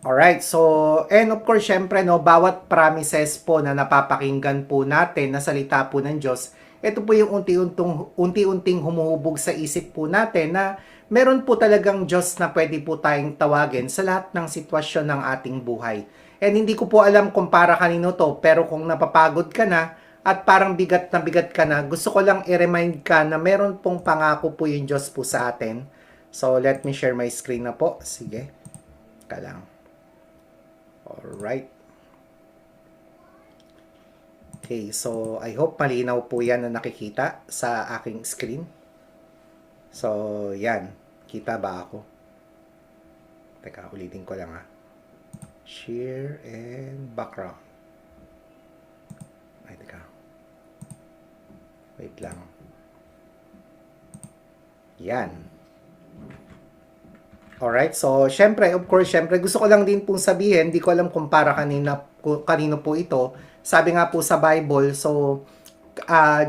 Alright, so, and of course, syempre, no, bawat promises po na napapakinggan po natin na salita po ng Diyos, ito po yung unti-unting humuhubog sa isip po natin na meron po talagang Diyos na pwede po tayong tawagin sa lahat ng sitwasyon ng ating buhay. And hindi ko po alam kung para kanino to, pero kung napapagod ka na at parang bigat na bigat ka na, gusto ko lang i-remind ka na meron pong pangako po yung Diyos po sa atin. So, let me share my screen na po. Sige, ka lang. Alright. Okay, so I hope malinaw po yan na nakikita sa aking screen. So, yan. Kita ba ako? Teka, ulitin ko lang ha. Share and background. Ay, teka. Wait lang. Yan. Alright, so syempre, of course, syempre, gusto ko lang din pong sabihin, di ko alam kung para kanino po ito. Sabi nga po sa Bible, so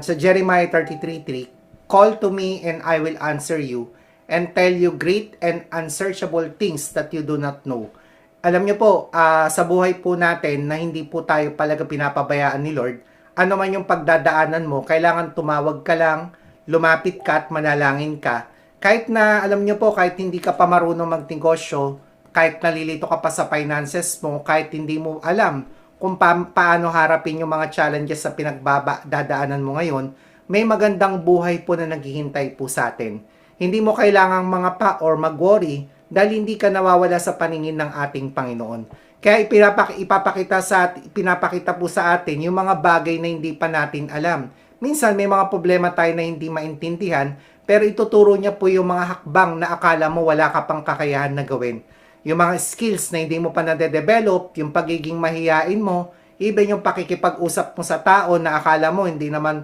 sa Jeremiah 33:3, "Call to me and I will answer you and tell you great and unsearchable things that you do not know." Alam niyo po, sa buhay po natin na hindi po tayo palaga pinapabayaan ni Lord, ano man yung pagdadaanan mo, kailangan tumawag ka lang, lumapit ka at manalangin ka. Kahit na, alam niyo po, kahit hindi ka pa marunong magnegosyo, kahit nalilito ka pa sa finances mo, kahit hindi mo alam kung paano harapin yung mga challenges sa dadaanan mo ngayon, may magandang buhay po na naghihintay po sa atin. Hindi mo kailangang mangapa or mag-worry dahil hindi ka nawawala sa paningin ng ating Panginoon. Kaya pinapakita po sa atin yung mga bagay na hindi pa natin alam. Minsan may mga problema tayo na hindi maintindihan, pero ituturo niya po yung mga hakbang na akala mo wala ka pang kakayahan na gawin. Yung mga skills na hindi mo pa nade-develop, yung pagiging mahiyain mo, even yung pakikipag-usap mo sa tao na akala mo hindi naman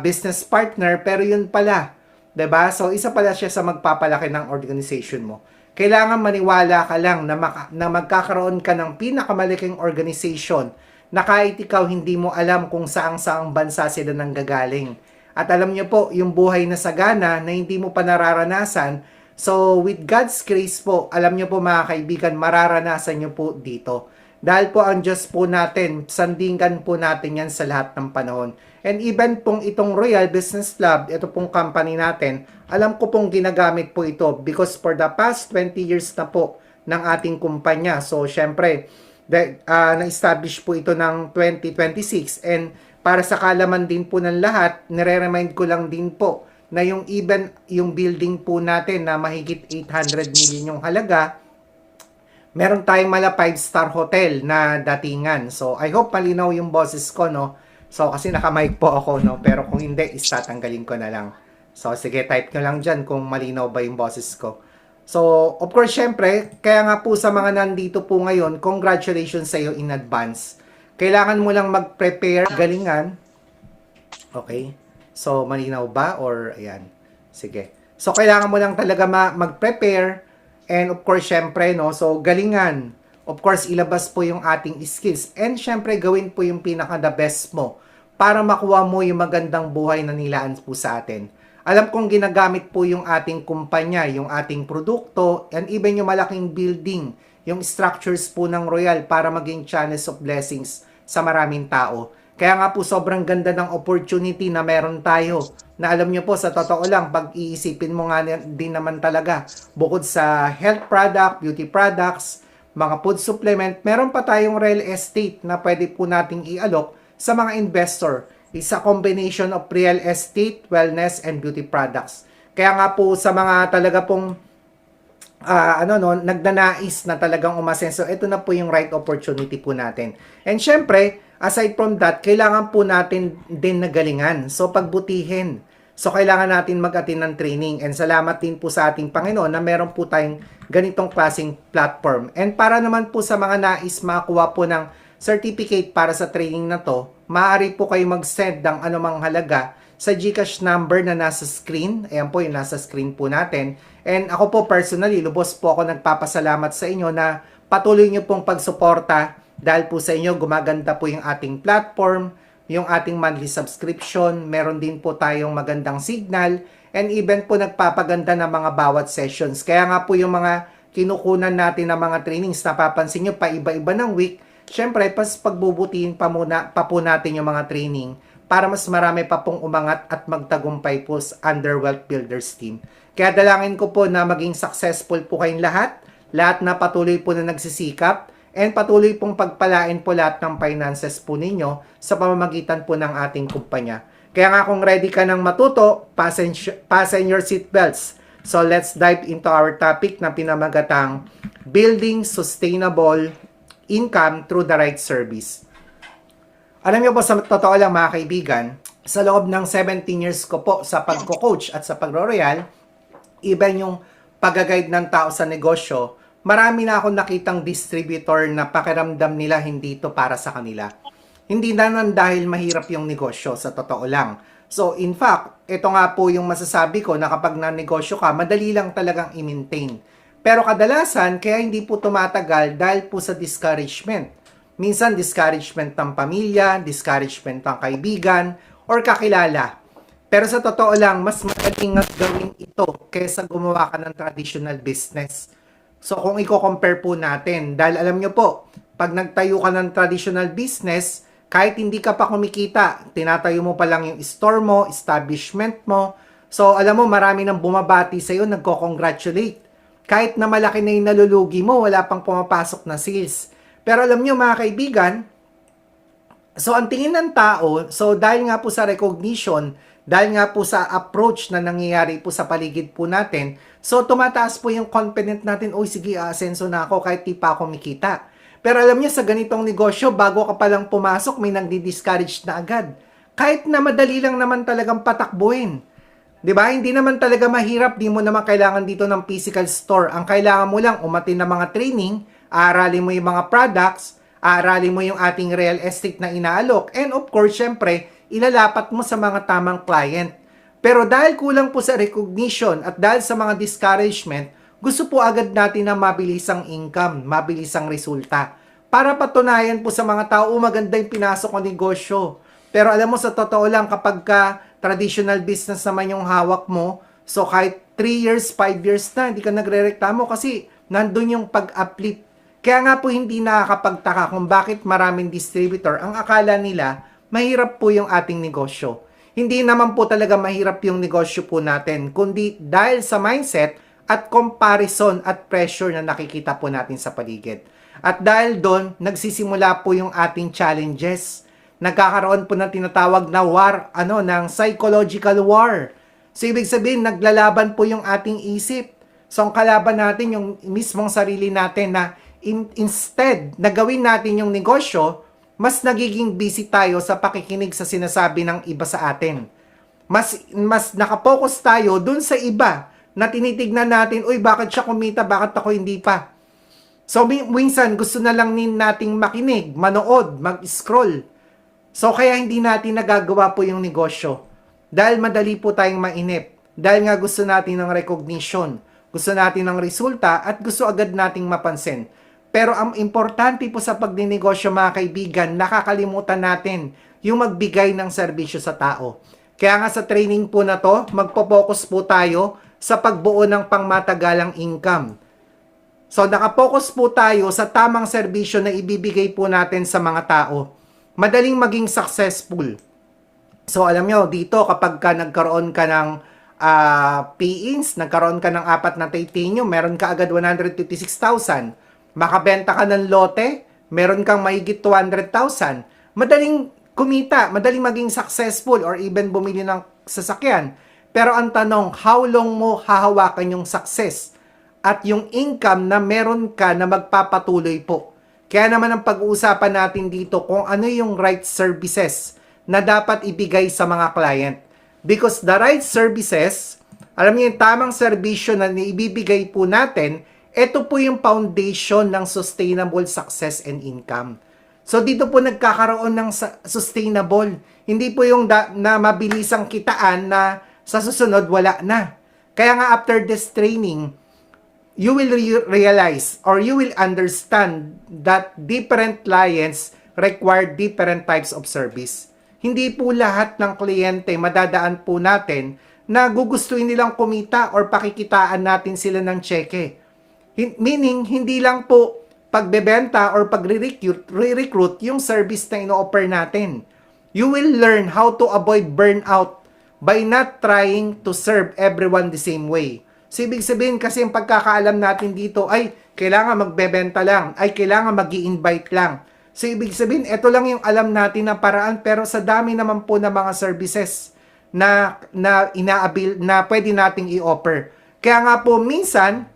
business partner, pero yun pala. 'Diba? So, isa pala siya sa magpapalaki ng organization mo. Kailangan maniwala ka lang na magkakaroon ka ng pinakamalaking organization na kahit ikaw hindi mo alam kung saang-saang bansa sila nanggagaling. At alam niyo po, yung buhay na sagana na hindi mo pa nararanasan, so with God's grace po, alam niyo po mga kaibigan, mararanasan niyo po dito. Dahil po ang Diyos po natin, sandingan po natin yan sa lahat ng panahon. And even pong itong Royal Business Club, ito pong company natin, alam ko pong ginagamit po ito because for the past 20 years na po ng ating kumpanya. So, syempre, na-establish po ito ng 2026 and para sa kalaman din po ng lahat, nire-remind ko lang din po na yung building po natin na mahigit 800 million yung halaga, meron tayong mala 5-star hotel na datingan. So, I hope malinaw yung boses ko, no? So, kasi naka-mic po ako, no? Pero kung hindi, tatanggalin ko na lang. So, sige, type nyo lang dyan kung malinaw ba yung boses ko. So, of course, syempre, kaya nga po sa mga nandito po ngayon, congratulations sa iyo in advance. Kailangan mo lang mag-prepare, galingan. Okay? So, malinaw ba? Or, ayan. Sige. So, kailangan mo lang talaga mag-prepare. And, of course, syempre, no? So, galingan. Of course, ilabas po yung ating skills. And, syempre, gawin po yung pinaka-the best mo para makuha mo yung magandang buhay na nilaan po sa atin. Alam kong ginagamit po yung ating kumpanya, yung ating produkto, and even yung malaking building, yung structures po ng Royal para maging channels of blessings sa maraming tao. Kaya nga po sobrang ganda ng opportunity na meron tayo. Na alam nyo po, sa totoo lang, pag iisipin mo nga din naman talaga, bukod sa health product, beauty products, mga food supplement, meron pa tayong real estate na pwede po nating i-alok sa mga investor. It's a combination of real estate, wellness, and beauty products. Kaya nga po sa mga talaga pong nagnanais na talagang umasenso, ito na po yung right opportunity po natin. And syempre, aside from that, kailangan po natin din nagalingan. So, pagbutihin. So, kailangan natin mag-attend ng training. And salamat din po sa ating Panginoon na meron po tayong ganitong klaseng platform. And para naman po sa mga nais makakuha po ng certificate para sa training na to, maaari po kayo mag-send ng anumang halaga sa GCash number na nasa screen. Ayan po yung nasa screen po natin. And ako po personally, lubos po ako nagpapasalamat sa inyo na patuloy nyo pong pagsuporta dahil po sa inyo gumaganda po yung ating platform, yung ating monthly subscription, meron din po tayong magandang signal, and even po nagpapaganda ng mga bawat sessions. Kaya nga po yung mga kinukunan natin ng mga trainings, napapansin nyo, paiba-iba ng week, syempre, pagbubutihin pa po natin yung mga training para mas marami pa pong umangat at magtagumpay po under Wealth Builders team. Kaya dalangin ko po na maging successful po kayong lahat na patuloy po na nagsisikap, and patuloy pong pagpalain po lahat ng finances po ninyo sa pamamagitan po ng ating kumpanya. Kaya nga kung ready ka ng matuto, fasten your seatbelts. So let's dive into our topic na pinamagatang Building Sustainable Income Through the Right Service. Alam niyo po, sa totoo lang mga kaibigan, sa loob ng 17 years ko po sa pagko-coach at sa pagro-royal, even yung pag-guide ng tao sa negosyo, marami na akong nakitang distributor na pakiramdam nila hindi ito para sa kanila. Hindi naman dahil mahirap yung negosyo, sa totoo lang. So, in fact, ito nga po yung masasabi ko na kapag na-negosyo ka, madali lang talagang i-maintain. Pero kadalasan, kaya hindi po tumatagal dahil po sa discouragement. Minsan, discouragement ng pamilya, discouragement ng kaibigan, or kakilala. Pero sa totoo lang, mas madaling gawin ito kaysa gumawa ka ng traditional business. So kung i-compare po natin, dahil alam nyo po, pag nagtayo ka ng traditional business, kahit hindi ka pa kumikita, tinatayo mo pa lang yung store mo, establishment mo. So alam mo, marami nang bumabati sa iyo, nagko-congratulate. Kahit na malaki na yung nalulugi mo, wala pang pumapasok na sales. Pero alam nyo mga kaibigan, so ang tingin ng tao, so dahil nga po sa recognition, dahil nga po sa approach na nangyayari po sa paligid po natin, so tumataas po yung confidence natin, oy sige, aasenso na ako kahit di pa ako kumikita. Pero alam niyo, sa ganitong negosyo, bago ka palang pumasok, may nagdi-discourage na agad. Kahit na madali lang naman talagang patakbuhin. 'Di ba? Hindi naman talaga mahirap, di mo naman kailangan dito ng physical store. Ang kailangan mo lang, umatin ng mga training, aaralin mo yung mga products, aaralin mo yung ating real estate na inaalok, and of course, syempre, ilalapat mo sa mga tamang client. Pero dahil kulang po sa recognition at dahil sa mga discouragement, gusto po agad natin na mabilisang income, mabilisang resulta. Para patunayan po sa mga tao, maganda yung pinasok ng negosyo. Pero alam mo, sa totoo lang, kapag ka traditional business naman yung hawak mo, so kahit 3 years, 5 years na, hindi ka nagre-reklamo kasi nandun yung pag-uplift. Kaya nga po hindi nakakapagtaka kung bakit maraming distributor ang akala nila mahirap po yung ating negosyo. Hindi naman po talaga mahirap yung negosyo po natin, kundi dahil sa mindset at comparison at pressure na nakikita po natin sa paligid. At dahil doon, nagsisimula po yung ating challenges. Nagkakaroon po ng tinatawag na war, ng psychological war. So, ibig sabihin, naglalaban po yung ating isip. So, ang kalaban natin, yung mismong sarili natin na instead na gawin natin yung negosyo, mas nagiging busy tayo sa pakikinig sa sinasabi ng iba sa atin. Mas nakapokus tayo dun sa iba na tinitignan natin, uy, bakit siya kumita, bakit ako hindi pa? So, minsan, gusto na lang nating makinig, manood, mag-scroll. So, kaya hindi natin nagagawa po yung negosyo. Dahil madali po tayong mainip. Dahil nga gusto natin ng recognition, gusto natin ng resulta, at gusto agad nating mapansin. Pero ang importante po sa pagninegosyo mga kaibigan, nakakalimutan natin yung magbigay ng serbisyo sa tao. Kaya nga sa training po na to, magpo-focus po tayo sa pagbuo ng pangmatagalang income. So nakapokus po tayo sa tamang serbisyo na ibibigay po natin sa mga tao. Madaling maging successful. So alam nyo, dito kapag ka nagkaroon ka ng pay-ins, nagkaroon ka ng 4 na titanium, meron ka agad 156,000. Makabenta ka ng lote, meron kang mahigit 200,000. Madaling kumita, madaling maging successful or even bumili ng sasakyan. Pero ang tanong, how long mo hahawakan yung success at yung income na meron ka na magpapatuloy po? Kaya naman ang pag-uusapan natin dito kung ano yung right services na dapat ibigay sa mga client. Because the right services, alam niyo yung tamang serbisyo na ibibigay po natin, ito po yung foundation ng sustainable success and income. So dito po nagkakaroon ng sustainable. Hindi po yung na mabilisang kitaan na sa susunod wala na. Kaya nga after this training, you will realize or you will understand that different clients require different types of service. Hindi po lahat ng kliyente madadaan po natin na gugustuhin nilang kumita or pakikitaan natin sila ng cheque. Meaning, hindi lang po pagbebenta or pagre-recruit yung service na ino-offer natin. You will learn how to avoid burnout by not trying to serve everyone the same way. So, ibig sabihin kasi yung pagkakaalam natin dito ay kailangan magbebenta lang, ay kailangan mag-i-invite lang. So, ibig sabihin, ito lang yung alam natin na paraan, pero sa dami naman po ng mga services na pwede nating i-offer. Kaya nga po, minsan,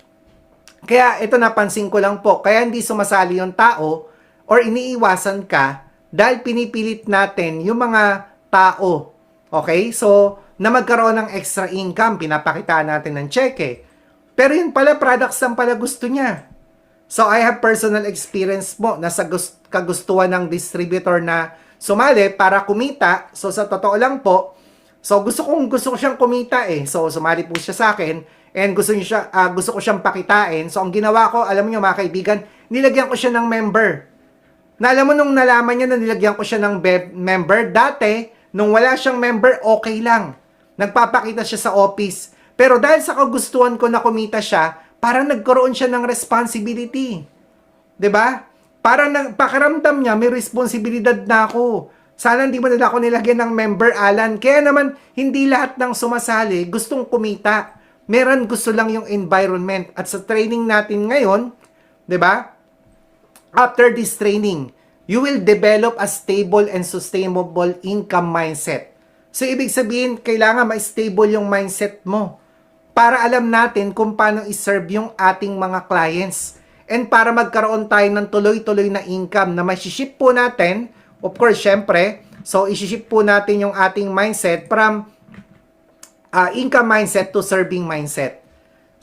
kaya ito napansin ko lang po, kaya hindi sumasali yung tao or iniiwasan ka dahil pinipilit natin yung mga tao. Okay? So, na magkaroon ng extra income, pinapakitaan natin ng cheque. Pero yun pala, products lang pala gusto niya. So, I have personal experience mo na sa kagustuhan ng distributor na sumali para kumita. So, sa totoo lang po, so gusto ko siyang kumita eh. So, sumali po siya sa akin. And gusto ko siyang pakitain. So, ang ginawa ko, alam niyo mga kaibigan, nilagyan ko siya ng member. Na alam mo, nung nalaman niya na nilagyan ko siya ng member, dati, nung wala siyang member, okay lang. Nagpapakita siya sa office. Pero dahil sa kagustuhan ko na kumita siya, parang nagkaroon siya ng responsibility. 'Di ba? Parang pakiramdam niya, may responsibilidad na ako. Sana hindi mo na ako nilagyan ng member, Alan. Kaya naman, hindi lahat ng sumasali gustong kumita. Meron gusto lang yung environment. At sa training natin ngayon, 'di ba? After this training, you will develop a stable and sustainable income mindset. So, ibig sabihin, kailangan ma-stable yung mindset mo para alam natin kung paano i-serve yung ating mga clients. And para magkaroon tayo ng tuloy-tuloy na income na ma-ship po natin, of course, syempre, so i-ship po natin yung ating mindset from income mindset to serving mindset.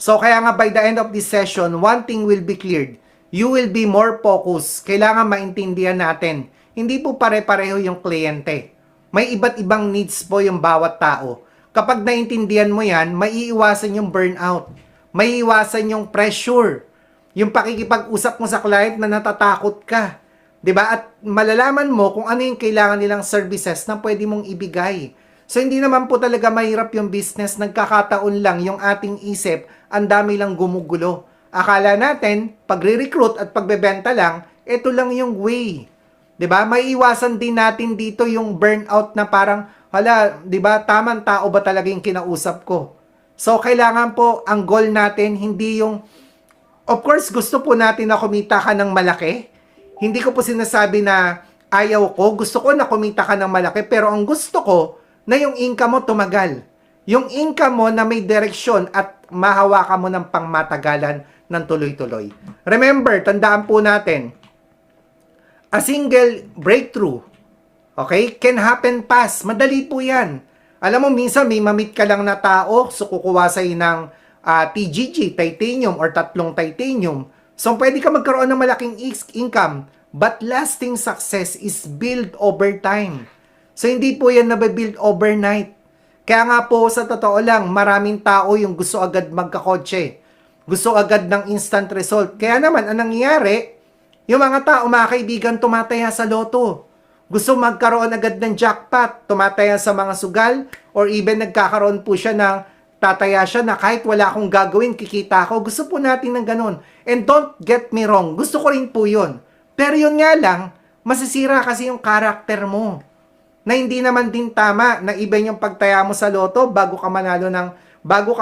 So, kaya nga by the end of this session, one thing will be cleared. You will be more focused. Kailangan maintindihan natin. Hindi po pare-pareho yung kliyente. May iba't ibang needs po yung bawat tao. Kapag naintindihan mo yan, maiiwasan yung burnout. Maiiwasan yung pressure. Yung pakikipag-usap mo sa client na natatakot ka. 'Di ba? At malalaman mo kung ano yung kailangan nilang services na pwede mong ibigay. So, hindi naman po talaga mahirap yung business. Nagkakataon lang yung ating isip, ang dami lang gumugulo. Akala natin, pagre-recruit at pagbebenta lang, ito lang yung way. 'Di ba? Maiiwasan din natin dito yung burnout na parang, hala, 'di ba? Tamang tao ba talaga yung kinausap ko? So, kailangan po, ang goal natin, hindi yung, of course, gusto po natin na kumita ka ng malaki. Hindi ko po sinasabi na ayaw ko. Gusto ko na kumita ka ng malaki. Pero ang gusto ko, na yung income mo tumagal. Yung income mo na may direksyon at mahawakan mo ng pangmatagalan ng tuloy-tuloy. Remember, tandaan po natin, a single breakthrough, okay, can happen fast. Madali po yan. Alam mo, minsan may mamit ka lang na tao, so kukuha sa'yo ng TGG, titanium, or 3 titanium. So, pwede ka magkaroon ng malaking income, but lasting success is built over time. So, hindi po yan nabibuild overnight. Kaya nga po, sa totoo lang, maraming tao yung gusto agad magkakotse. Gusto agad ng instant result. Kaya naman, ang nangyayari, yung mga tao, mga kaibigan, tumataya sa loto. Gusto magkaroon agad ng jackpot, tumataya sa mga sugal, or even nagkakaroon po siya ng tataya siya na kahit wala akong gagawin, kikita ako. Gusto po natin ng ganun. And don't get me wrong, gusto ko rin po yun. Pero yun nga lang, masisira kasi yung karakter mo. Na hindi naman din tama na iba yung pagtaya mo sa loto bago ka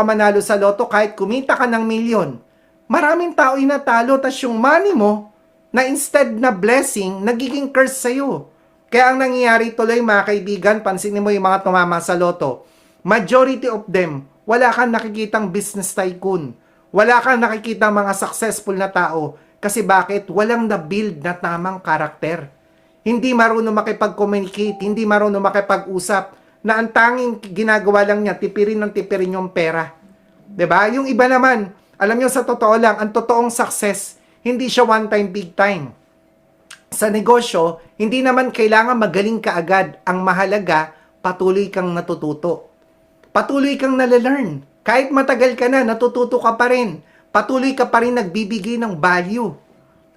manalo sa loto kahit kumita ka ng milyon. Maraming tao inatalo, tas yung money mo, na instead na blessing, nagiging curse sa'yo. Kaya ang nangyayari tuloy, mga kaibigan, pansinin mo yung mga tumama sa loto. Majority of them, wala kang nakikitang business tycoon. Wala kang nakikitang mga successful na tao. Kasi bakit? Walang na-build na tamang karakter. Hindi marunong makipag-communicate, hindi marunong makipag-usap, na ang tanging ginagawa lang niya, tipirin ng tipirin yung pera. 'Di ba? Yung iba naman, alam niyo sa totoo lang, ang totoong success, hindi siya one time, big time. Sa negosyo, hindi naman kailangan magaling ka agad. Ang mahalaga, patuloy kang natututo. Patuloy kang nalalearn. Kahit matagal ka na, natututo ka pa rin. Patuloy ka pa rin nagbibigay ng value.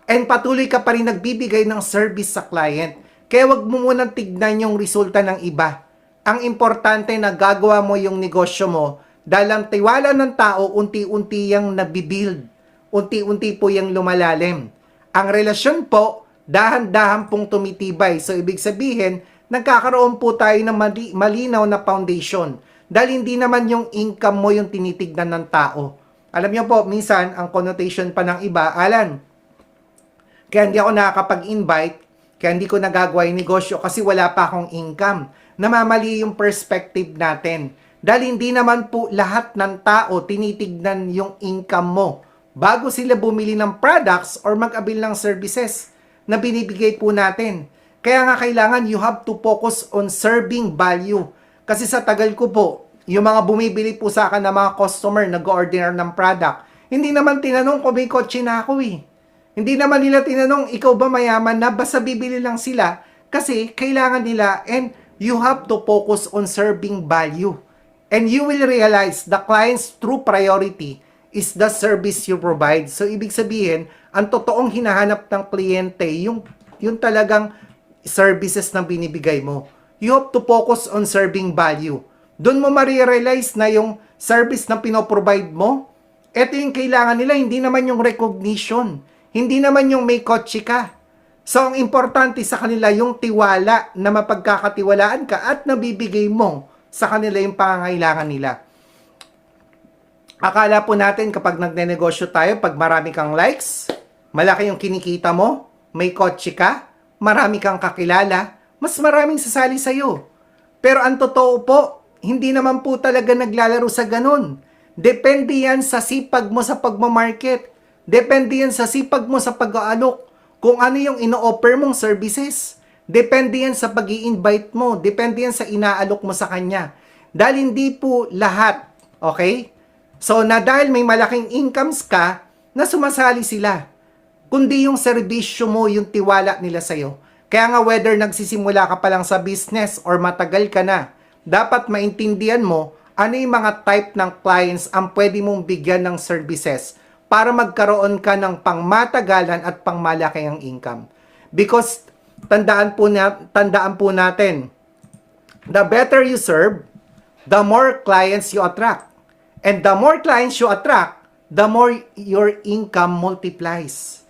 And patuloy ka pa rin nagbibigay ng service sa client. Kaya wag mo munang tignan yung resulta ng iba. Ang importante na gagawa mo yung negosyo mo dahil ang tiwala ng tao unti-unti yang nabibuild. unti-unti po yung lumalalim. Ang relasyon po, dahan-dahan pong tumitibay. So, ibig sabihin, nagkakaroon po tayo ng malinaw na foundation. Dahil hindi naman yung income mo yung tinitignan ng tao. Alam niyo po, minsan, ang connotation pa ng iba, Alan, kaya hindi ako nakakapag-invite, kaya hindi ko nagagawa yung negosyo kasi wala pa akong income. Namamali yung perspective natin. Dahil hindi naman po lahat ng tao tinitignan yung income mo bago sila bumili ng products or mag-avail ng services na binibigay po natin. Kaya nga kailangan you have to focus on serving value. Kasi sa tagal ko po, yung mga bumibili po sa akin ng mga customer nag-order ng product, hindi naman tinanong kung may kotse na ako eh. Hindi naman nila tinanong, ikaw ba mayaman na? Basta bibili lang sila kasi kailangan nila, and you have to focus on serving value. And you will realize the client's true priority is the service you provide. So, ibig sabihin, ang totoong hinahanap ng kliyente, yung talagang services na binibigay mo. You have to focus on serving value. Doon mo ma-realize na yung service na pinoprovide mo, eto yung kailangan nila, hindi naman yung recognition. Hindi naman yung may kotse ka. So, ang importante sa kanila yung tiwala na mapagkakatiwalaan ka at nabibigay mo sa kanila yung pangangailangan nila. Akala po natin kapag nagnenegosyo tayo, pag marami kang likes, malaki yung kinikita mo, may kotse ka, marami kang kakilala, mas maraming sasali sa'yo. Pero ang totoo po, hindi naman po talaga naglalaro sa ganun. Depende yan sa sipag mo sa pagmamarket. Depende yan sa sipag mo sa pag-aalok. Kung ano yung ino-offer mong services. Depende yan sa pag-i-invite mo. Depende yan sa inaalok mo sa kanya. Dahil hindi po lahat, okay? So, na dahil may malaking incomes ka, na sumasali sila. Kundi yung serbisyo mo, yung tiwala nila sa'yo. Kaya nga whether nagsisimula ka pa lang sa business or matagal ka na, dapat maintindihan mo ano yung mga type ng clients ang pwede mong bigyan ng services para magkaroon ka ng pangmatagalan at pangmalakihang income. Because tandaan po natin, the better you serve, the more clients you attract. And the more clients you attract, the more your income multiplies.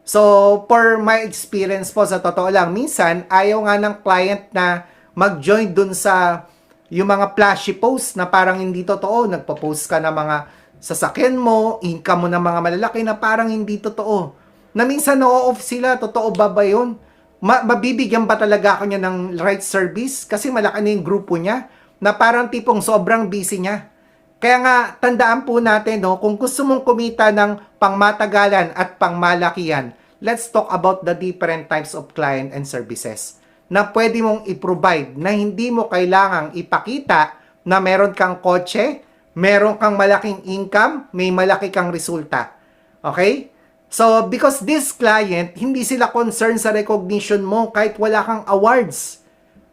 So, for my experience po, sa totoo lang, minsan, ayaw nga ng client na mag-join dun sa yung mga flashy posts na parang hindi totoo. Nagpo-post ka ng mga sasakyan mo, income mo ng mga malalaki na parang hindi totoo. Na minsan na-off sila, totoo ba ba yun? Mabibigyan ba talaga ako niya ng right service? Kasi malaki na yung grupo niya na parang tipong sobrang busy niya. Kaya nga, tandaan po natin, no, kung gusto mong kumita ng pangmatagalan at pangmalakihan, let's talk about the different types of client and services na pwede mong i-provide na hindi mo kailangang ipakita na meron kang kotse, meron kang malaking income, may malaki kang resulta. Okay? So, because this client, hindi sila concerned sa recognition mo kahit wala kang awards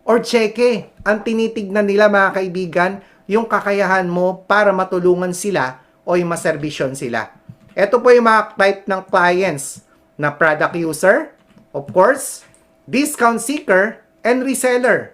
or cheque. Ang tinitignan nila, mga kaibigan, yung kakayahan mo para matulungan sila o yung maserbisyon sila. Ito po yung mga type ng clients na product user, of course, discount seeker, and reseller.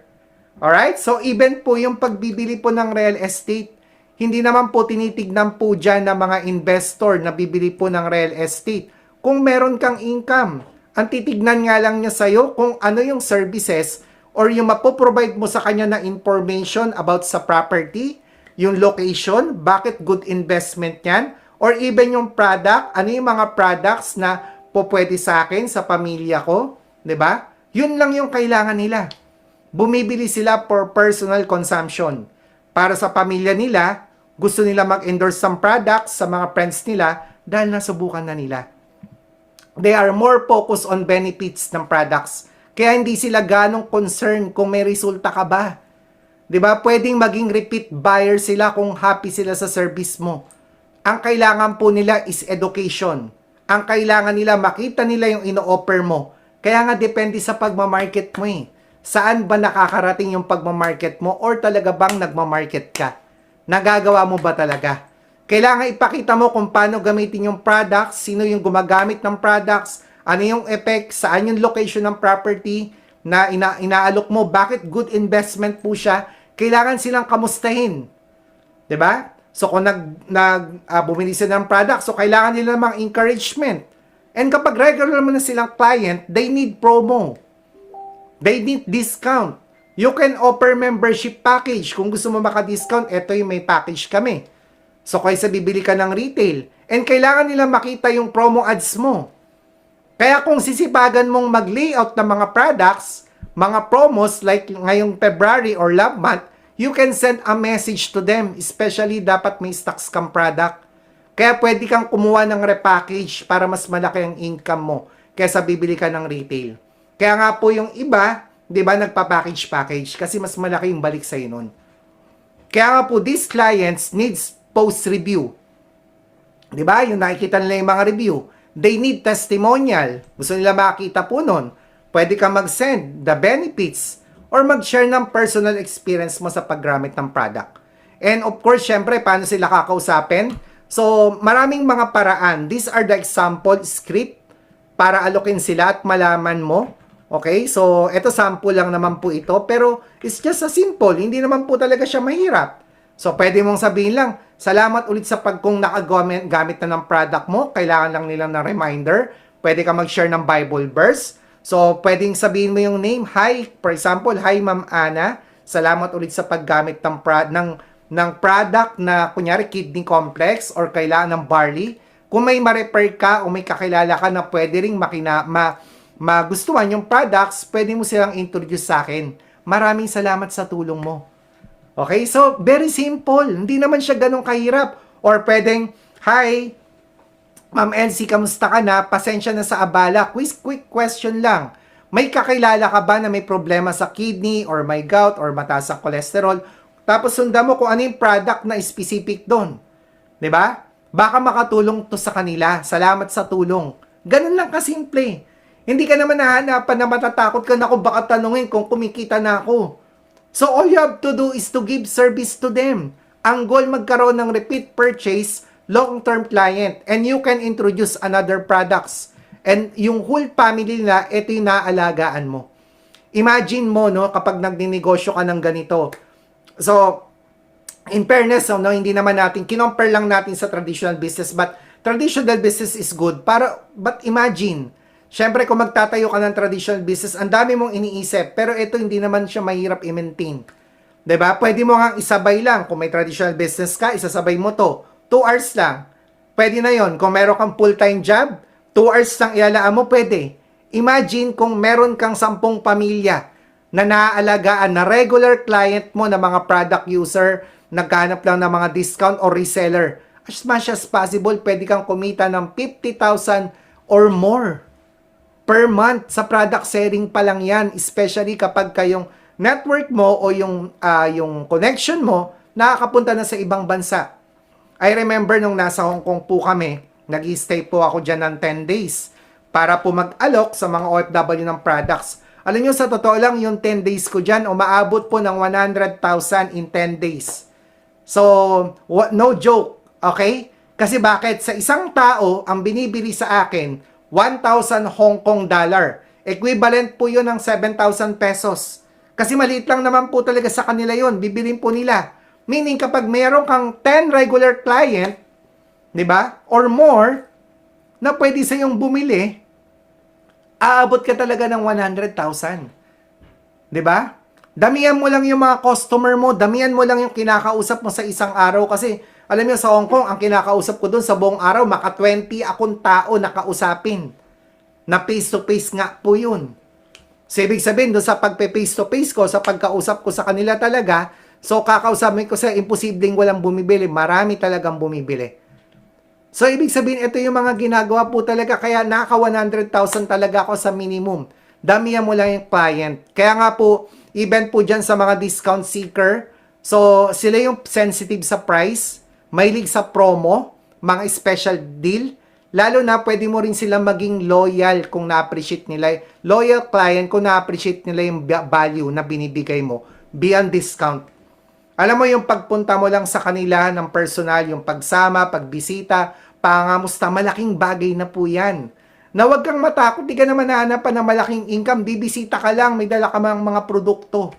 Alright? So, even po yung pagbibili po ng real estate, hindi naman po tinitignan po dyan ng mga investor na bibili po ng real estate. Kung meron kang income, ang titignan nga lang niya sa'yo kung ano yung services or yung mapoprovide mo sa kanya na information about sa property, yung location, bakit good investment yan, or even yung product, ano yung mga products na po pwede sa akin, sa pamilya ko, 'di ba? Yun lang yung kailangan nila. Bumibili sila for personal consumption. Para sa pamilya nila, gusto nila mag-endorse some products sa mga friends nila dahil nasubukan na nila. They are more focused on benefits ng products. Kaya hindi sila ganong concerned kung may resulta ka ba. 'Di ba? Pwedeng maging repeat buyer sila kung happy sila sa service mo. Ang kailangan po nila is education. Ang kailangan nila, makita nila yung ino-offer mo. Kaya nga depende sa pagmamarket mo eh. Saan ba nakakarating yung pagmamarket mo or talaga bang nagmamarket ka? Nagagawa mo ba talaga? Kailangan ipakita mo kung paano gamitin yung products, sino yung gumagamit ng products, ano yung effect, saan yung location ng property na inaalok mo, bakit good investment po siya. Kailangan silang kamustahin. 'Di ba? So kung bumili sila ng product, so kailangan nila ng encouragement. And kapag regular naman na silang client, they need promo. They need discount. You can offer membership package. Kung gusto mo maka-discount, eto yung may package kami. So kaysa bibili ka ng retail. And kailangan nila makita yung promo ads mo. Kaya kung sisipagan mong mag-layout ng mga products, mga promos like ngayong February or Love Month, you can send a message to them. Especially dapat may stocks kang product. Kaya pwede kang kumuha ng repackage para mas malaki ang income mo kaysa bibili ka ng retail. Kaya nga po yung iba, di ba, nagpa-package kasi mas malaki yung balik sa'yo nun. Kaya nga po, these clients needs post-review. Di ba? Yung nakikita nila yung mga review. They need testimonial. Gusto nila makita po nun. Pwede ka mag-send the benefits or mag-share ng personal experience mo sa paggamit ng product. And of course, syempre, paano sila kakausapin? So, maraming mga paraan. These are the example script para alokin sila at malaman mo. Okay? So, ito sample lang naman po ito. Pero, it's just a simple. Hindi naman po talaga siya mahirap. So, pwede mong sabihin lang, salamat ulit sa kung nakagamit na ng product mo. Kailangan lang nilang ng reminder. Pwede ka mag-share ng Bible verse. So, pwedeng sabihin mo yung name. Hi, for example, hi Ma'am Ana. Salamat ulit sa paggamit ng product na, kunyari, kidney complex or kailangan ng barley. Kung may ma-refer ka o may kakilala ka na pwede ring magustuhan yung products, pwede mo silang introduce sa akin. Maraming salamat sa tulong mo. Okay? So, very simple. Hindi naman siya ganun kahirap. Or pwedeng, hi, Ma'am Elsie, kamusta ka na? Pasensya na sa abala. Quick question lang. May kakilala ka ba na may problema sa kidney or may gout or mataas ang cholesterol? Tapos sundan mo kung ano yung product na specific doon. 'Di ba? Baka makatulong to sa kanila. Salamat sa tulong. Ganun lang kasimple. Hindi ka naman nahanapan na matatakot ka na kung baka tanungin kung kumikita na ako. So all you have to do is to give service to them. Ang goal magkaroon ng repeat purchase, long-term client, and you can introduce another products. And yung whole family nila, ito yung naaalagaan mo. Imagine mo, no, kapag nagninegosyo ka ng ganito. So, in fairness, no, hindi naman natin, kinompare lang natin sa traditional business, but traditional business is good. But imagine, syempre kung magtatayo ka ng traditional business, ang dami mong iniisip, pero ito hindi naman siya mahirap i-maintain. 'Di ba? Pwede mo nga isabay lang. Kung may traditional business ka, isasabay mo to. 2 hours lang. Pwede na yon. Kung meron kang full-time job, 2 hours lang ilalaan mo, pwede. Imagine kung meron kang 10 pamilya na naaalagaan na regular client mo na mga product user, naghanap lang ng mga discount or reseller. As much as possible, pwede kang kumita ng 50,000 or more per month sa product selling pa lang yan. Especially kapag kayong network mo o yung connection mo nakakapunta na sa ibang bansa. I remember nung nasa Hong Kong po kami, nag-stay po ako dyan ng 10 days para po mag-alok sa mga OFW ng products. Alam nyo, sa totoo lang, yung 10 days ko dyan, umaabot po ng 100,000 in 10 days. So, no joke, okay? Kasi bakit? Sa isang tao, ang binibili sa akin, 1,000 Hong Kong dollar. Equivalent po yun ng 7,000 pesos. Kasi maliit lang naman po talaga sa kanila yun. Bibilin po nila. Meaning, kapag meron kang 10 regular client, di ba? Or more, na pwede sa yung bumili, aabot ka talaga ng 100,000. 'Di ba? Damihan mo lang yung mga customer mo, damihan mo lang yung kinakausap mo sa isang araw kasi alam niyo sa Hong Kong, ang kinakausap ko doon sa buong araw, maka 20 akong tao nakausapin. Na face to face nga po 'yun. So, ibig sabihin doon sa pagpe-face to face ko, sa pagkausap ko sa kanila talaga, so kakausapin ko sa imposibleng walang bumibili, marami talagang bumibili. So, ibig sabihin, ito yung mga ginagawa po talaga. Kaya naka 100,000 talaga ako sa minimum. Damihan mo lang yung client. Kaya nga po, even po dyan sa mga discount seeker, so sila yung sensitive sa price, mahilig sa promo, mga special deal, lalo na pwede mo rin sila maging loyal kung na-appreciate nila. Loyal client kung na-appreciate nila yung value na binibigay mo beyond discount. Alam mo yung pagpunta mo lang sa kanila ng personal, yung pagsama, pagbisita, pangamusta, malaking bagay na po yan. Na huwag kang matakot, di ka naman nahanapan ng malaking income, bibisita ka lang, may dala ka mga produkto.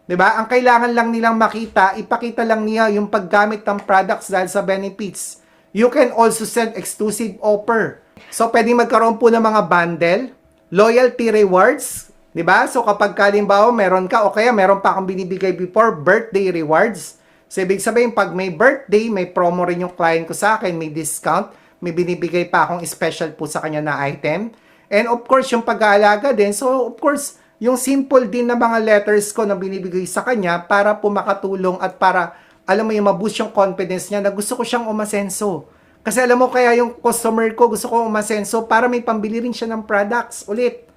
'Di ba? Ang kailangan lang nilang makita, ipakita lang niya yung paggamit ng products dahil sa benefits. You can also send exclusive offer. So, pwede magkaroon po ng mga bundle, loyalty rewards, 'di ba? So, kapag kalimbawa meron ka o kaya meron pa akong binibigay before, birthday rewards. So, ibig sabihin, pag may birthday, may promo rin yung client ko sa akin, may discount, may binibigay pa akong special po sa kanya na item. And of course, yung pag-aalaga din. So, of course, yung simple din na mga letters ko na binibigay sa kanya para po makatulong at para, alam mo yung maboost yung confidence niya na gusto ko siyang umasenso. Kasi alam mo, kaya yung customer ko gusto ko umasenso para may pambili rin siya ng products ulit.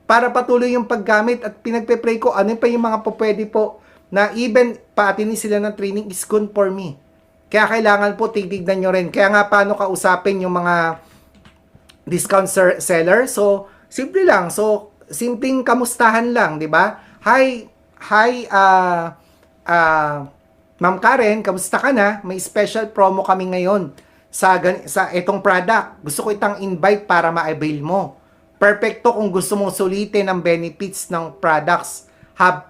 Para patuloy yung paggamit at pinagpe-pray ko ano pa yung mga pwede po na even pa-attend sila ng training is good for me. Kaya kailangan po titignan nyo rin. Kaya nga paano kausapin yung mga discount seller. So, simple lang. So, simpleng kamustahan lang, di ba? Hi, Ma'am Karen, kamusta ka na? May special promo kami ngayon sa itong product. Gusto ko itang invite para ma-avail mo. Perfecto kung gusto mong sulitin ang benefits ng products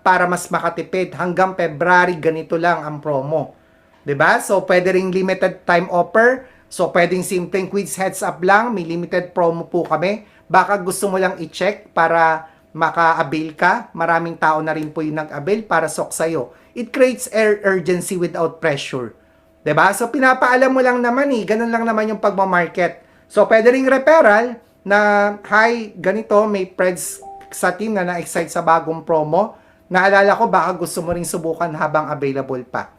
para mas makatipid. Hanggang February, ganito lang ang promo. 'Di ba? So, pwede ring limited time offer. So, pwedeng simpleng quiz heads up lang. May limited promo po kami. Baka gusto mo lang i-check para maka-avail ka. Maraming tao na rin po yung nag-avail para sok sa'yo. It creates urgency without pressure. 'Di ba? So, pinapaalam mo lang naman ganun lang naman yung pagmamarket. So, pwede ring referral na, hi, ganito, may friends sa team na na-excite sa bagong promo. Naalala ko, baka gusto mo ring subukan habang available pa.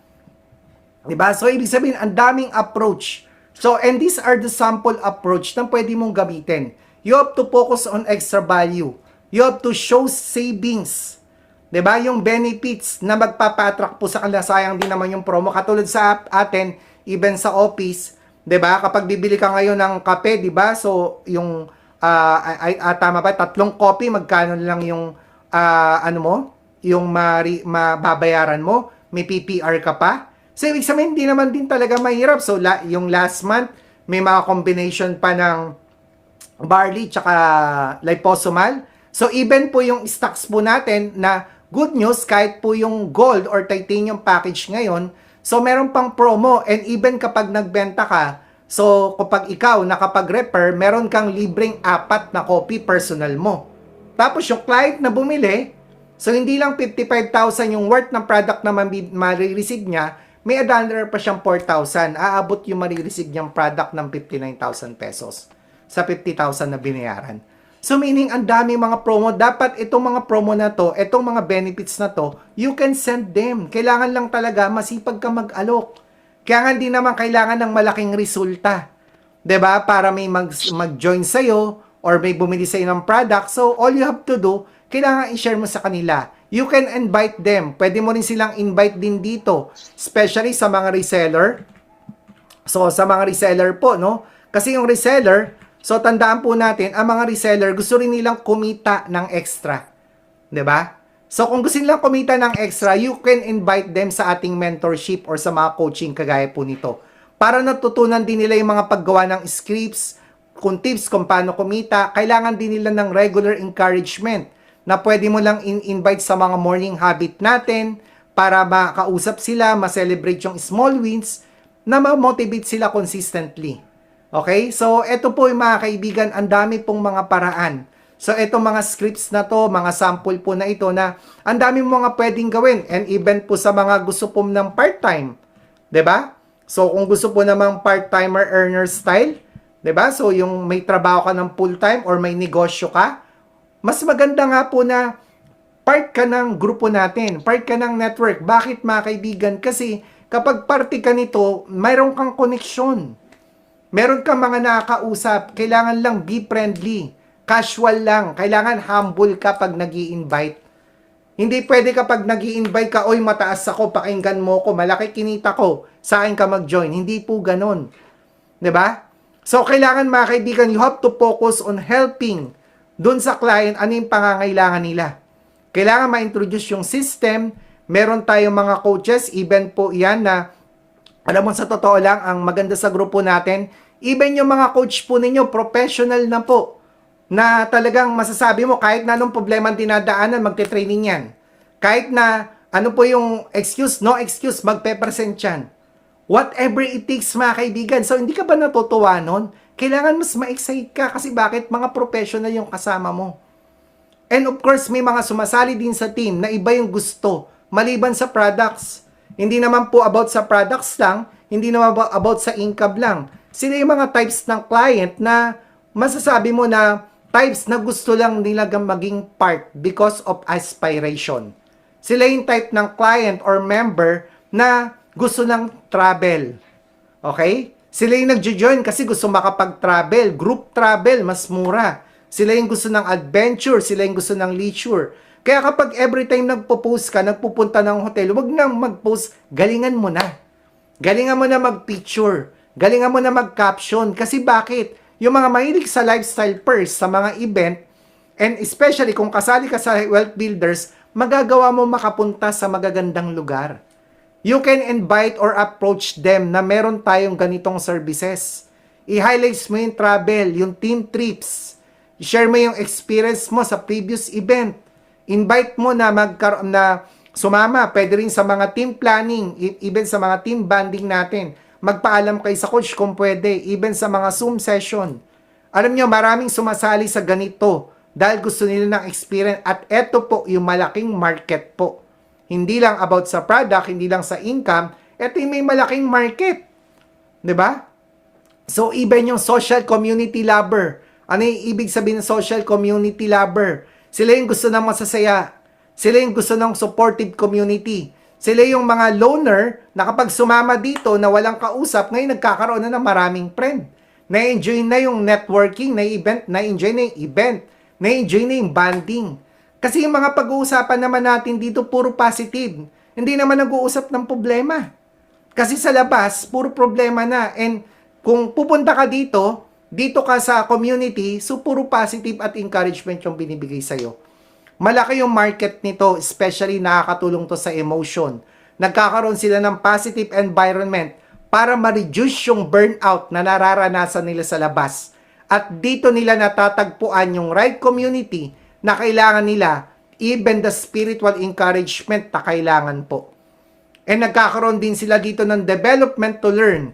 Diba? So, ibig sabihin, ang daming approach. So, and these are the sample approach na pwede mong gamitin. You have to focus on extra value. You have to show savings. Diba? Yung benefits na magpapa-attract po sa kanila. Sayang din naman yung promo. Katulad sa atin, even sa office, diba? Kapag bibili ka ngayon ng kape, diba? So, yung, tama ba? 3 coffee, magkano lang yung, ano mo? Yung mababayaran mo, may PPR ka pa. So, ibig sabihin, hindi naman din talaga mahirap. So, yung last month, may mga combination pa ng barley tsaka liposomal. So, even po yung stocks po natin na good news, kahit po yung gold or titanium package ngayon, so, meron pang promo. And even kapag nagbenta ka, so, kapag ikaw nakapag-refer, meron kang libreng 4 na copy personal mo. Tapos, yung client na bumili, so, hindi lang 55,000 yung worth ng product na marireceive niya, may additional pa siyang 4,000. Aabot yung marireceive niyang product ng 59,000 pesos sa 50,000 na binayaran. So, meaning, ang dami mga promo. Dapat itong mga promo na to, itong mga benefits na to, you can send them. Kailangan lang talaga masipag ka mag-alok. Kaya nga hindi naman kailangan ng malaking resulta. 'Di ba? Para may mag-join sa'yo or may bumili sa'yo ng product. So, all you have to do, kailangan i-share mo sa kanila. You can invite them. Pwede mo rin silang invite din dito. Especially sa mga reseller. So, sa mga reseller po, no? Kasi yung reseller, so tandaan po natin, ang mga reseller, gusto rin nilang kumita ng extra. 'Di ba? So, kung gusto nilang kumita ng extra, you can invite them sa ating mentorship or sa mga coaching kagaya po nito. Para natutunan din nila yung mga paggawa ng scripts, kung tips kung paano kumita, kailangan din nila ng regular encouragement na pwede mo lang invite sa mga morning habit natin para makausap sila, ma-celebrate yung small wins, na ma-motivate sila consistently. Okay? So, eto po yung mga kaibigan, ang dami pong mga paraan. So, itong mga scripts na to, mga sample po na ito na ang dami mga pwedeng gawin. And even po sa mga gusto po ng part-time. 'Di ba? So, kung gusto po namang part-timer earner style, 'di ba? So, yung may trabaho ka ng full-time or may negosyo ka, mas maganda nga po na part ka ng grupo natin, part ka ng network. Bakit mga kaibigan? Kasi kapag party ka nito, mayroon kang koneksyon. Meron kang mga nakakausap. Kailangan lang be friendly. Casual lang. Kailangan humble ka pag nag-i-invite. Hindi pwede kapag nag-i-invite ka, oy mataas ako, pakinggan mo ko, malaki kinita ko, sa akin ka mag-join. Hindi po ganun. 'Di ba? So, kailangan mga kaibigan, you have to focus on helping dun sa client, ano yung pangangailangan nila. Kailangan ma-introduce yung system. Meron tayong mga coaches, even po yan na, alam mo sa totoo lang, ang maganda sa grupo natin, even yung mga coach po ninyo, professional na po, na talagang masasabi mo, kahit na anong problema ang dinadaanan, magte-training yan. Kahit na Ano po yung excuse? No excuse, magpe-present yan. Whatever it takes, mga kaibigan. So, hindi ka ba natutuwa nun? Kailangan mas ma-excite ka kasi bakit? Mga professional yung kasama mo. And of course, may mga sumasali din sa team na iba yung gusto, maliban sa products. Hindi naman po about sa products lang, hindi naman about sa income lang. Sila yung mga types ng client na masasabi mo na types na gusto lang nila maging part because of aspiration. Sila yung type ng client or member na gusto ng travel. Okay? Sila yung nagjo-join kasi gusto makapag-travel. Group travel, mas mura. Sila yung gusto ng adventure. Sila yung gusto ng leisure. Kaya kapag every time nagpo-post ka, nagpupunta ng hotel, wag nang mag-post, galingan mo na. Galingan mo na mag-picture. Galingan mo na mag-caption. Kasi bakit? Yung mga mahilig sa lifestyle first, sa mga event, and especially kung kasali ka sa wealth builders, magagawa mo makapunta sa magagandang lugar. You can invite or approach them na meron tayong ganitong services. I-highlights mo yung travel, yung team trips. I-share mo yung experience mo sa previous event. Invite mo na sumama, pwede rin sa mga team planning, even sa mga team bonding natin. Magpaalam kay sa coach kung pwede, even sa mga Zoom session. Alam nyo, maraming sumasali sa ganito dahil gusto nila ng experience at eto po yung malaking market po. Hindi lang about sa product, hindi lang sa income, eto yung may malaking market. 'Di ba? So, even yung social community lover. Ano yung ibig sabihin ng social community lover? Sila yung gusto ng masasaya. Sila yung gusto ng supportive community. Sila yung mga loner na kapag sumama dito na walang kausap, ngayon nagkakaroon na ng maraming friend. Na-enjoy na yung networking, na-enjoy na yung event, na-enjoy na yung bonding. Kasi yung mga pag-uusapan naman natin dito, puro positive. Hindi naman nag-uusap ng problema. Kasi sa labas, puro problema na. And kung pupunta ka dito ka sa community, so puro positive at encouragement yung binibigay sa'yo. Malaki yung market nito, especially nakakatulong to sa emotion. Nagkakaroon sila ng positive environment para ma-reduce yung burnout na nararanasan nila sa labas. At dito nila natatagpuan yung right community na kailangan nila, even the spiritual encouragement na kailangan po. And nagkakaroon din sila dito ng development to learn.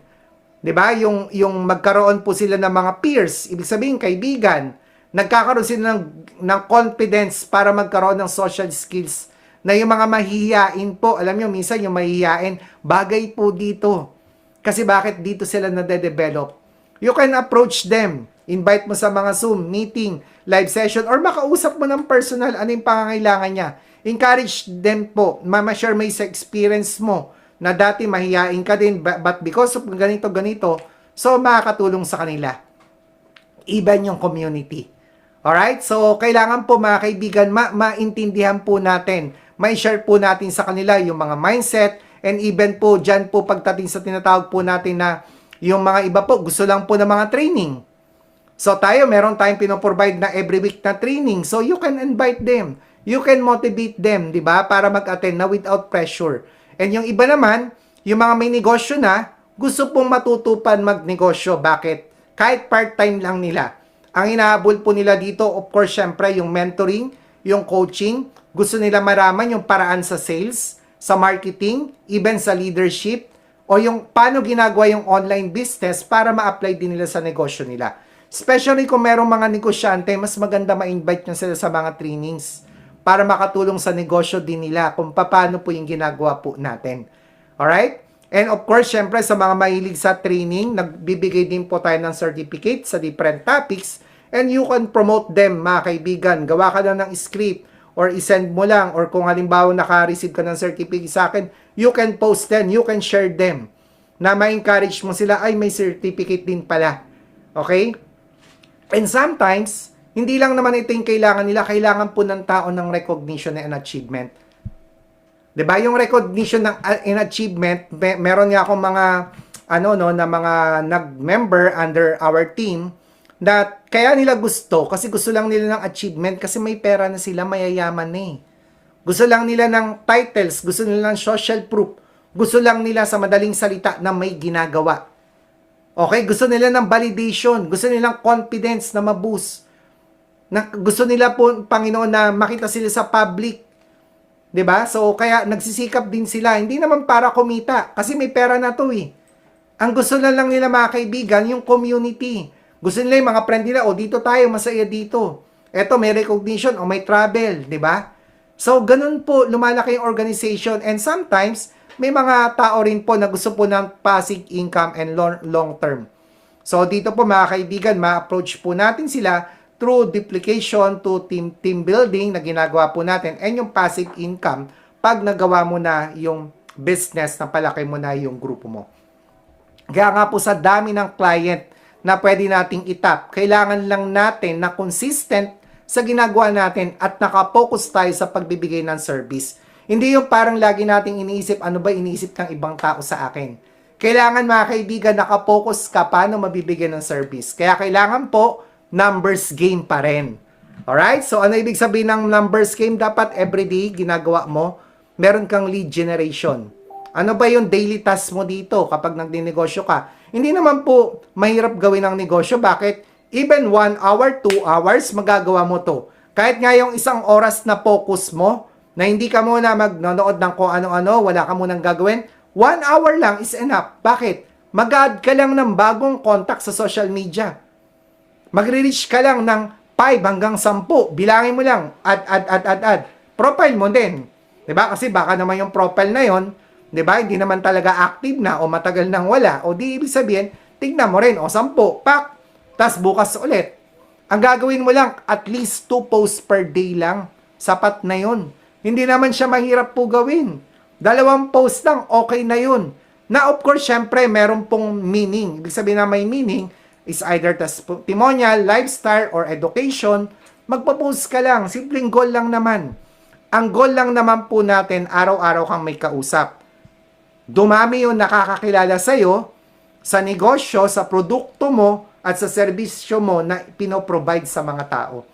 'Di ba? Yung magkaroon po sila ng mga peers, ibig sabihin kaibigan. Nagkakaroon sila ng confidence para magkaroon ng social skills na yung mga mahihiyain po, alam nyo, minsan yung mahihiyain, bagay po dito. Kasi bakit dito sila nade-develop? You can approach them. Invite mo sa mga Zoom, meeting, live session, or makausap mo ng personal ano yung pangangailangan niya. Encourage them po. Ma-share mo sa experience mo na dati mahihain ka din, but because of ganito, so makakatulong sa kanila. Even yung community. Alright? So, kailangan po mga kaibigan, maintindihan po natin. May share po natin sa kanila yung mga mindset, and even po, dyan po pagdating sa tinatawag po natin na yung mga iba po, gusto lang po ng mga training. So meron tayong pinoprovide na every week na training. So you can invite them. You can motivate them, di ba? Para mag-attend na without pressure. And yung iba naman, yung mga may negosyo na, gusto pong matutupan magnegosyo. Bakit? Kahit part-time lang nila. Ang hinahabol po nila dito, of course, syempre, yung mentoring, yung coaching. Gusto nila maraman yung paraan sa sales, sa marketing, even sa leadership, o yung paano ginagawa yung online business para ma-apply din nila sa negosyo nila. Especially kung merong mga negosyante, mas maganda ma-invite nyo sila sa mga trainings para makatulong sa negosyo din nila kung paano po yung ginagawa po natin. Alright? And of course, syempre sa mga mahilig sa training, nagbibigay din po tayo ng certificate sa different topics and you can promote them, mga kaibigan. Gawa ka lang ng script or isend mo lang or kung halimbawa naka-receive ka ng certificate sa akin, you can post them, you can share them na ma-encourage mo sila, ay may certificate din pala. Okay? And sometimes, hindi lang naman ito yung kailangan nila, kailangan po ng tao ng recognition and achievement. 'Di ba? Yung recognition and achievement, meron nga akong mga na mga nag-member under our team na kaya nila gusto kasi gusto lang nila ng achievement kasi may pera na sila, mayayaman na eh. Gusto lang nila ng titles, gusto nila ng social proof, gusto lang nila sa madaling salita na may ginagawa. Okay, gusto nila ng validation, gusto nila ng confidence na ma-boost. Gusto nila po, Panginoon, na makita sila sa public 'Di ba? So, kaya nagsisikap din sila. Hindi naman para kumita. Kasi may pera na to eh. Ang gusto na lang nila mga kaibigan, yung community. Gusto nila yung mga friend nila, o dito tayo, masaya dito. Eto, may recognition, o may travel, 'di ba? So, ganun po, lumalaki yung organization. And sometimes, may mga tao rin po na gusto po ng passive income and long term. So, dito po mga kaibigan, ma-approach po natin sila through duplication to team building na ginagawa po natin and yung passive income pag nagawa mo na yung business na palaki mo na yung grupo mo. Kaya nga po sa dami ng client na pwede nating itap, kailangan lang natin na consistent sa ginagawa natin at nakapokus tayo sa pagbibigay ng service. Hindi yung parang lagi nating iniisip, ano ba iniisip ng ibang tao sa akin. Kailangan mga kaibigan, nakapokus ka paano mabibigyan ng service. Kaya kailangan po, numbers game pa rin. Alright? So, ano ibig sabihin ng numbers game? Dapat everyday ginagawa mo, meron kang lead generation. Ano ba yung daily task mo dito kapag nagdinegosyo ka? Hindi naman po mahirap gawin ang negosyo. Bakit? Even 1 hour, 2 hours, magagawa mo to. Kahit nga yung isang oras na focus mo, na hindi ka muna magnonood ng kung ano-ano, wala ka munang gagawin, 1 hour lang is enough. Bakit? Mag-add ka lang ng bagong contact sa social media. Magre-reach ka lang ng 5 hanggang 10. Bilangin mo lang. Add. Profile mo din. 'Di ba? Kasi baka naman yung profile na yon, 'di ba? Hindi naman talaga active na o matagal nang wala. O di ibig sabihin, tignan mo rin. O 10. Pak. Tas bukas ulit. Ang gagawin mo lang, at least 2 posts per day lang. Sapat na yon. Hindi naman siya mahirap po gawin. 2 post lang, okay na yun. Na of course, syempre, meron pong meaning. Ibig sabihin na may meaning is either testimonial, lifestyle, or education. Magpo-post ka lang. Simpleng goal lang naman. Ang goal lang naman po natin, araw-araw kang may kausap. Dumami yung nakakakilala sa'yo, sa negosyo, sa produkto mo, at sa serbisyo mo na pinoprovide sa mga tao.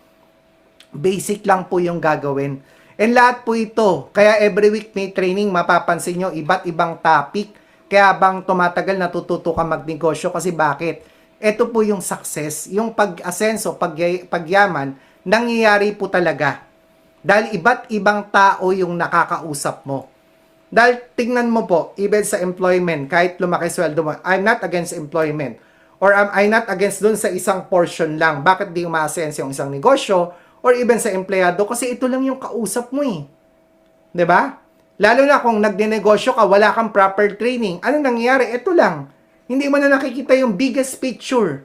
Basic lang po yung gagawin. And lahat po ito, kaya every week may training, mapapansin nyo, iba't ibang topic. Kaya bang tumatagal natututo ka magnegosyo? Kasi bakit? Ito po yung success, yung pag-asenso, pagyaman, nangyayari po talaga. Dahil iba't ibang tao yung nakakausap mo. Dahil tingnan mo po, even sa employment, kahit lumaki sweldo mo, I'm not against employment. Or I'm not against dun sa isang portion lang. Bakit di umaasenso yung isang negosyo? Or even sa empleyado, kasi ito lang yung kausap mo eh. 'Di ba? Lalo na kung nagdenegosyo ka, wala kang proper training. Ano nangyayari? Ito lang. Hindi mo na nakikita yung biggest picture.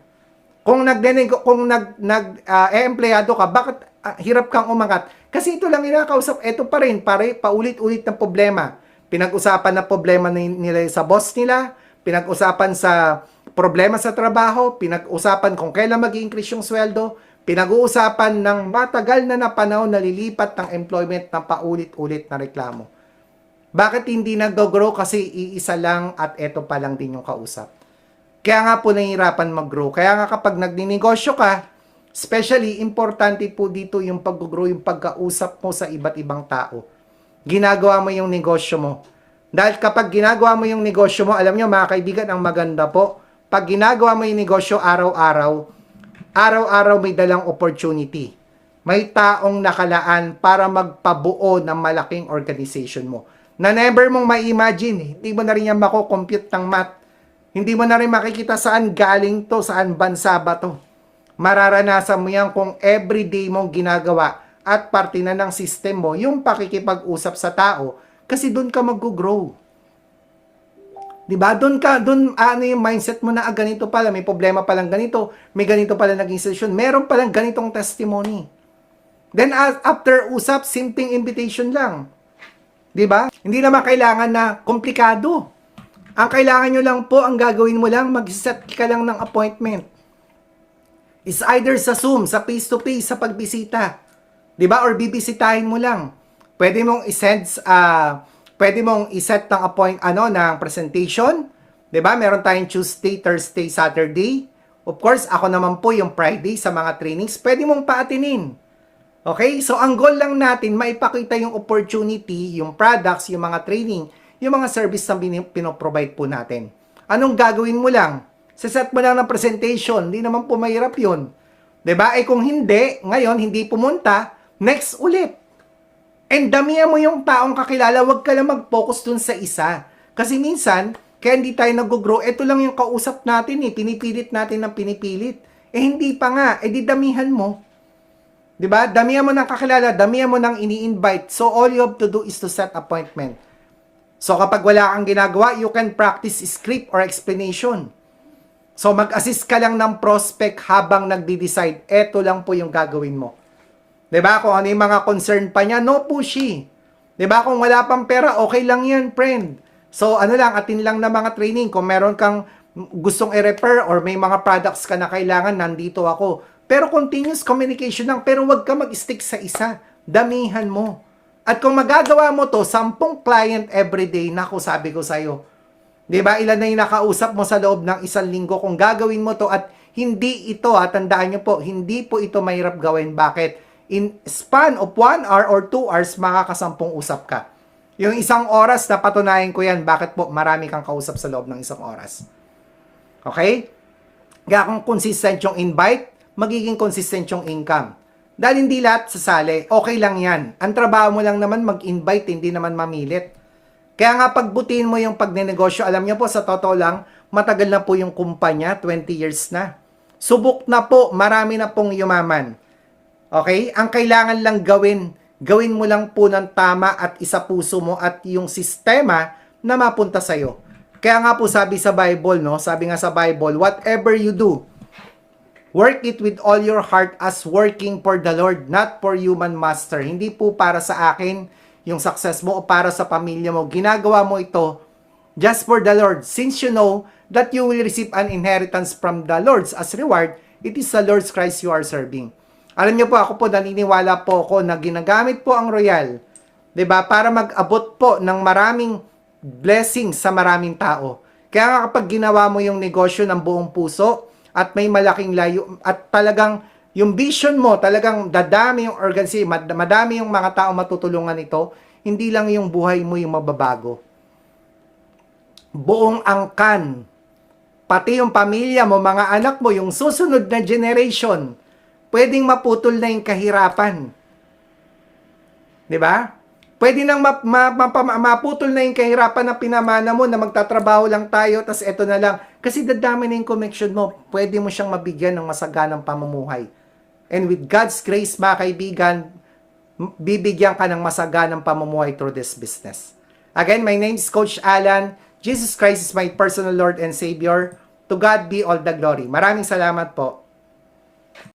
Kung empleyado ka, bakit hirap kang umangat? Kasi ito lang inakausap. Ito pa rin, paulit-ulit ng problema. Pinag-usapan na problema nila sa boss nila, pinag-usapan sa problema sa trabaho, pinag-usapan kung kailan mag-increase yung sweldo, pinag-uusapan ng matagal na panahon na lilipat ng employment ng paulit-ulit na reklamo. Bakit hindi nag-grow? Kasi iisa lang at eto pa lang din yung kausap. Kaya nga po nahihirapan mag-grow. Kaya nga kapag nagninegosyo ka, especially importante po dito yung pag-grow, yung pagkausap mo sa iba't ibang tao. Ginagawa mo yung negosyo mo. Dahil kapag ginagawa mo yung negosyo mo, alam nyo mga kaibigan, ang maganda po, pag ginagawa mo yung negosyo araw-araw may dalang opportunity. May taong nakalaan para magpabuo ng malaking organization mo. Na never mong ma-imagine. Hindi mo na rin yan mako-compute ng math. Hindi mo na rin makikita saan galing to, saan bansa ba to. Mararanasan mo yan kung everyday mong ginagawa at parte na ng system mo yung pakikipag-usap sa tao kasi doon ka mag-grow. Diba? Doon ano yung mindset mo na ganito pala, may problema palang ganito, may ganito pala naging solution, meron palang ganitong testimony. Then after usap, simpleng invitation lang. Diba? Hindi naman kailangan na komplikado. Ang kailangan nyo lang po, ang gagawin mo lang, mag-set ka lang ng appointment. Is either sa Zoom, sa face-to-face, sa pagbisita. Diba? Or bibisitahin mo lang. Pwede mong i-set ng ng presentation. 'Di ba? Meron tayong Tuesday, Thursday, Saturday. Of course, ako naman po yung Friday sa mga trainings, pwede mong paatinin. Okay? So ang goal lang natin maipakita yung opportunity, yung products, yung mga training, yung mga service na pinoprovide po natin. Anong gagawin mo lang? Set mo lang ng presentation, hindi naman po mahirap 'yun. 'Di ba? Eh kung hindi, ngayon hindi pumunta, next ulit. And damihan mo yung taong kakilala, wag ka lang mag-focus dun sa isa. Kasi minsan, kaya hindi tayo nag-grow, ito lang yung kausap natin pinipilit natin ng pinipilit. Hindi pa nga, di damihan mo. 'Di ba? Damihan mo ng kakilala, damihan mo ng ini-invite. So all you have to do is to set appointment. So kapag wala kang ginagawa, you can practice script or explanation. So mag-assist ka lang ng prospect habang nagde-decide. Ito lang po yung gagawin mo. 'Di ba? Kung ano yung mga concern pa niya, no pushy. 'Di ba? Kung wala pang pera, okay lang 'yan, friend. So ano lang, atin lang na mga training. Kung meron kang gustong i-refer or may mga products ka na kailangan, nandito ako. Pero continuous communication lang, pero wag ka mag-stick sa isa. Damihan mo. At kung magagawa mo to, 10 client everyday, naku, sabi ko sa'yo. 'Di ba? Ilan na yung nakausap mo sa loob ng 1 linggo kung gagawin mo to at hindi ito, tandaan nyo po, hindi po ito mahirap gawin. Bakit? In span of 1 hour or 2 hours, makakasampung usap ka. Yung 1 oras, napatunayan ko yan. Bakit po? Marami kang kausap sa loob ng 1 oras. Okay? Kaya kung consistent yung invite, magiging consistent yung income. Dahil hindi lahat sasali, okay lang yan. Ang trabaho mo lang naman mag-invite, hindi naman mamilit. Kaya nga pagbutiin mo yung pagnenegosyo, alam niyo po sa totoo lang, matagal na po yung kumpanya, 20 years na. Subok na po, marami na pong yumaman. Okay? Ang kailangan lang gawin mo lang po ng tama at isa puso mo at yung sistema na mapunta sa'yo. Kaya nga po sabi sa Bible, no? Sabi nga sa Bible, whatever you do, work it with all your heart as working for the Lord, not for human master. Hindi po para sa akin yung success mo o para sa pamilya mo. Ginagawa mo ito just for the Lord. Since you know that you will receive an inheritance from the Lord as reward, it is the Lord's Christ you are serving. Alam niyo po, ako po naniniwala po ako na ginagamit po ang Royal, 'di ba, para mag-abot po ng maraming blessings sa maraming tao. Kaya nga kapag ginawa mo yung negosyo ng buong puso, at may malaking layo, at talagang yung vision mo, talagang dadami yung organization, madami yung mga tao matutulungan ito, hindi lang yung buhay mo yung mababago. Buong angkan, pati yung pamilya mo, mga anak mo, yung susunod na generation, pwedeng maputol na yung kahirapan. 'Di ba? Pwede nang maputol na yung kahirapan na pinamana mo na magtatrabaho lang tayo, tas eto na lang. Kasi dadami na yung connection mo. Pwede mo siyang mabigyan ng masaganang pamumuhay. And with God's grace, mga kaibigan, bibigyan ka ng masaganang pamumuhay through this business. Again, my name is Coach Alan. Jesus Christ is my personal Lord and Savior. To God be all the glory. Maraming salamat po.